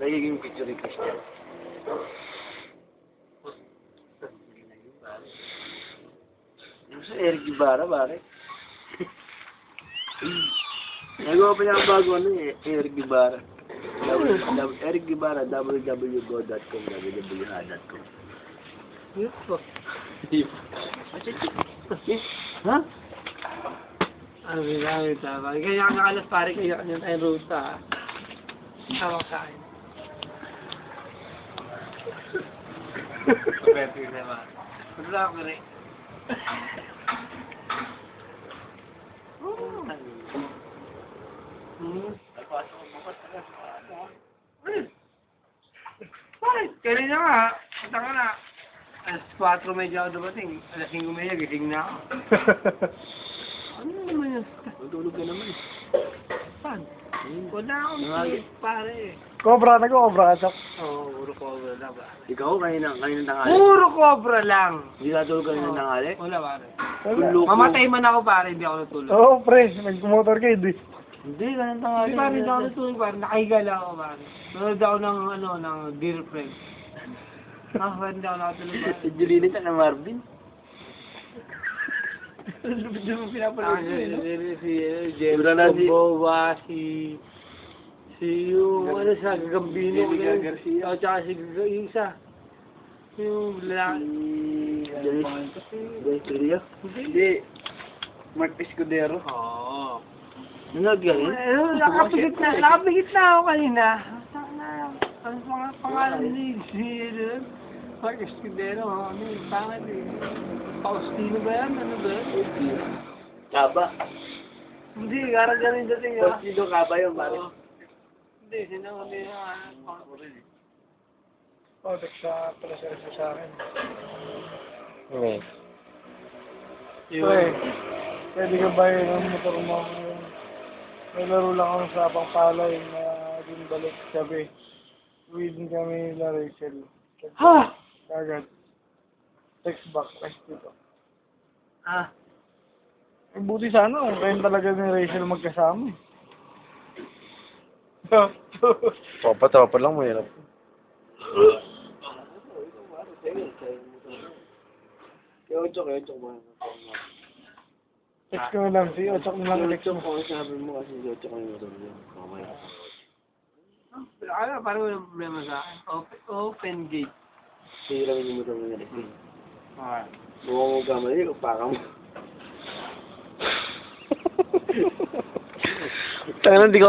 nagiging picture ni Christian. Yung sa Eric Ibarra, pare. Nag-open niya ang bago Eric Ibarra. Eric Ibarra, www.go.com, www.ha.com. Yun po. Ha? Ano ginamit tama. Kaya ang nakalas pare kaya yun ay ruta. Tawag sa akin. Pwede naman. Wala ko rin. Kailan na nga? Punta ka na. Alas 4 medyo ako dumating. Alas 5 medyo gising na ako. Ano naman yun? Matulog ka naman. Saan? Wala akong tulog pare. Cobra, nag-cobra ka, Chok. Oo, puro cobra lang ba? Ikaw, kanina tanghali. Puro cobra lang! Hindi natulog kanina tanghali? Wala pare. Loko. Mamatay man ako pare, hindi ako natulog. Oo, pre. Nag-motor ka, hindi. Hindi, kanina tanghali. Hindi pare, hindi ako natulog pare. Nakahiga lang ako pare. Nanood ako ng ng girlfriend. Pare, hindi ako nakatulog pare. Si Julina na Marvin. Hindi mo pinapanood ko eh, no? Si Wala na si- Boba, si yung ano sa Gagambino. Jenny Garcia. O, tsaka si yung isa. Yung lalaki. Garcia? Hindi. Mark Escudero. Oo. Nanood ka rin? Nakapigit na ako kanina. Ano mga pangalan ni Mark Escudero, ano yung pangalan eh. Faustino ba yan? Ano ba yan? Kaba. Hindi, garang ganun dating ah. Sino Kaba yun, pare? Oo. Hindi, hindi Oh, teksa pala sa akin. Oo. Pre, pwede ka ba yung motor mo? May laro lang ako sa Pangpalay na din balik gabi. Uwi din kami na Rachel. Ha? Agad. Text back, text dito. Ah. Eh, buti sana, kayo talaga ni Rachel magkasama. Tropa lang mo yan. Kaya Ochok mo. Text ko na lang, si Ochok na lang text mo. Kung sabi mo kasi si Ochok yung motor niya. Okay. Ano, parang walang problema sa akin. Open gate. Sira yung motor niya. Okay. Mukhang mo kamali, upaka mo. Tayo di ko